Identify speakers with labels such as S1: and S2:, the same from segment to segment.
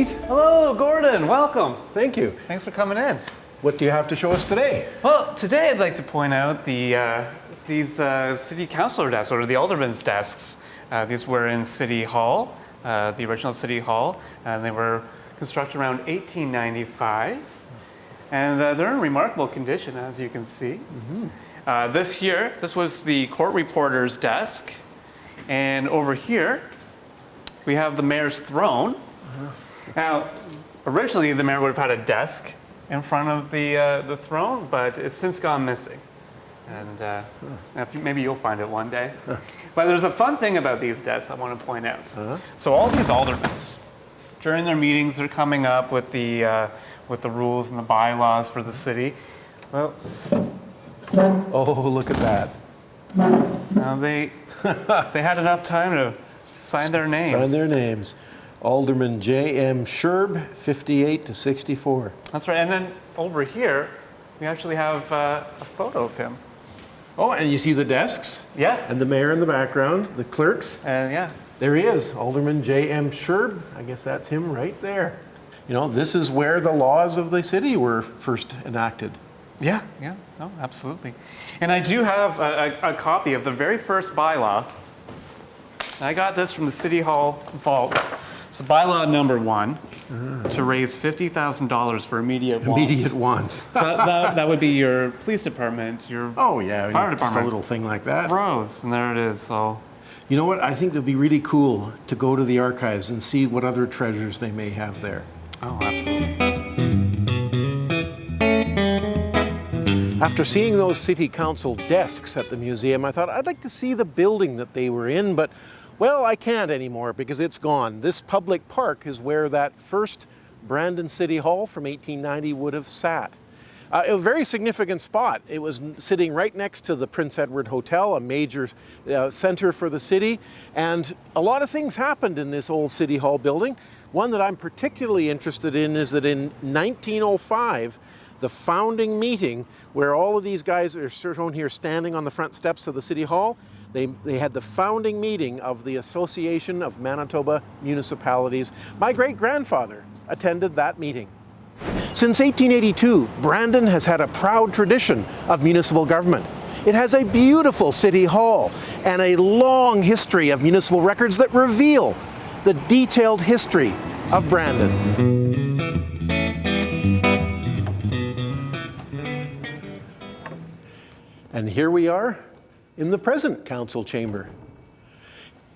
S1: Keith.
S2: Hello, Gordon. Welcome.
S1: Thank you.
S2: Thanks for coming in.
S1: What do you have to show us today?
S2: Well, today I'd like to point out these city councilor desks, or the alderman's desks. These were in City Hall, the original City Hall, and they were constructed around 1895. And they're in remarkable condition, as you can see. Mm-hmm. This was the court reporter's desk. And over here, we have the mayor's throne. Now, originally the mayor would have had a desk in front of the throne, but it's since gone missing. And maybe you'll find it one day. But there's a fun thing about these desks I want to point out. So all these aldermen, during their meetings, they're coming up with the rules and the bylaws for the city. Well,
S1: oh, look at that.
S2: Now they had enough time to sign their names.
S1: Sign their names. Alderman J.M. Sherb, 58 to 64.
S2: That's right. And then over here, we actually have a photo of him.
S1: Oh, and you see the desks?
S2: Yeah.
S1: And the mayor in the background, the clerks.
S2: And yeah.
S1: There he is, Alderman J.M. Sherb. I guess that's him right there. You know, this is where the laws of the city were first enacted.
S2: Yeah, no, absolutely. And I do have a copy of the very first bylaw. I got this from the City Hall vault. So bylaw number 1, to raise $50,000 for immediate wants.
S1: Immediate wants.
S2: So that would be your police department, your fire department.
S1: Just a little thing like that.
S2: Roads, and there it is. So,
S1: you know what? I think it would be really cool to go to the archives and see what other treasures they may have there.
S2: Oh, absolutely.
S1: After seeing those city council desks at the museum, I thought I'd like to see the building that they were in, but well, I can't anymore because it's gone. This public park is where that first Brandon City Hall from 1890 would have sat. A very significant spot. It was sitting right next to the Prince Edward Hotel, a major center for the city, and a lot of things happened in this old City Hall building. One that I'm particularly interested in is that in 1905, the founding meeting, where all of these guys are shown here standing on the front steps of the City Hall, they had the founding meeting of the Association of Manitoba Municipalities. My great-grandfather attended that meeting. Since 1882, Brandon has had a proud tradition of municipal government. It has a beautiful City Hall and a long history of municipal records that reveal the detailed history of Brandon. And here we are in the present council chamber.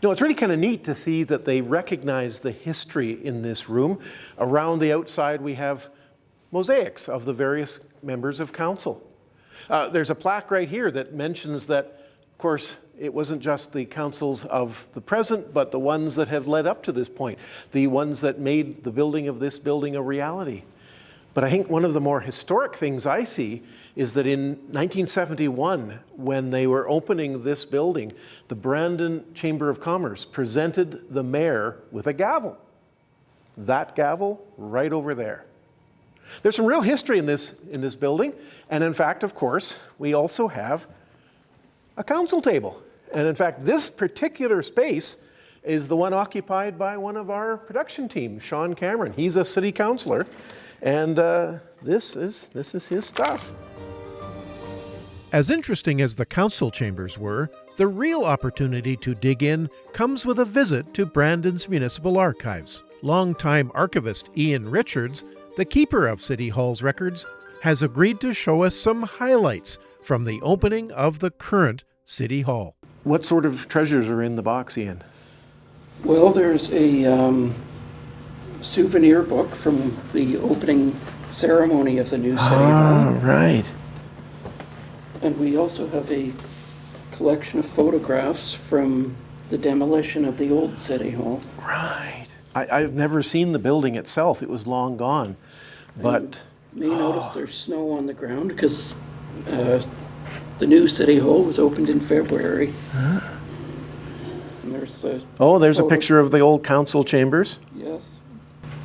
S1: You know, it's really kind of neat to see that they recognize the history in this room. Around the outside, we have mosaics of the various members of council. There's a plaque right here that mentions that, of course, it wasn't just the councils of the present, but the ones that have led up to this point, the ones that made the building of this building a reality. But I think one of the more historic things I see is that in 1971, when they were opening this building, the Brandon Chamber of Commerce presented the mayor with a gavel. That gavel right over there. There's some real history in this building. And in fact, of course, we also have a council table. And in fact, this particular space is the one occupied by one of our production team, Shaun Cameron. He's a city councillor. And this is his stuff. As interesting as the council chambers were, the real opportunity to dig in comes with a visit to Brandon's Municipal Archives. Longtime archivist Ian Richards, the keeper of City Hall's records, has agreed to show us some highlights from the opening of the current City Hall. What sort of treasures are in the box, Ian?
S3: Well, there's a souvenir book from the opening ceremony of the new City Hall.
S1: Right.
S3: And we also have a collection of photographs from the demolition of the old City Hall.
S1: Right. I've never seen the building itself. It was long gone. But
S3: you may notice there's snow on the ground because the new City Hall was opened in February. And there's
S1: there's a picture of the old council chambers.
S3: Yes.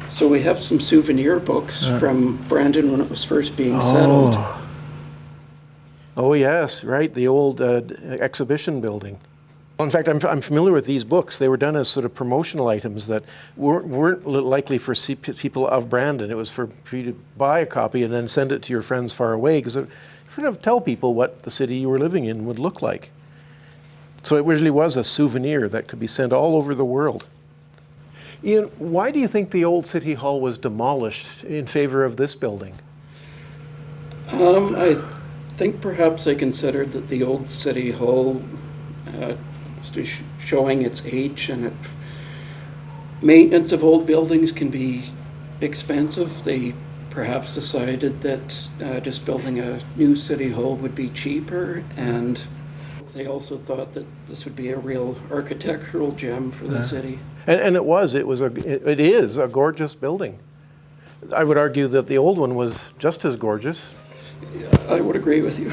S3: So we have some souvenir books from Brandon when it was first being settled.
S1: Oh yes, right, the old exhibition building. Well, in fact, I'm familiar with these books. They were done as sort of promotional items that weren't likely for people of Brandon. It was for you to buy a copy and then send it to your friends far away, because it sort of tell people what the city you were living in would look like. So it really was a souvenir that could be sent all over the world. Ian, why do you think the old City Hall was demolished in favor of this building?
S3: I think perhaps they considered that the old City Hall was showing its age, and maintenance of old buildings can be expensive. They perhaps decided that just building a new City Hall would be cheaper, and they also thought that this would be a real architectural gem for the city.
S1: And it is a gorgeous building. I would argue that the old one was just as gorgeous.
S3: I would agree with you.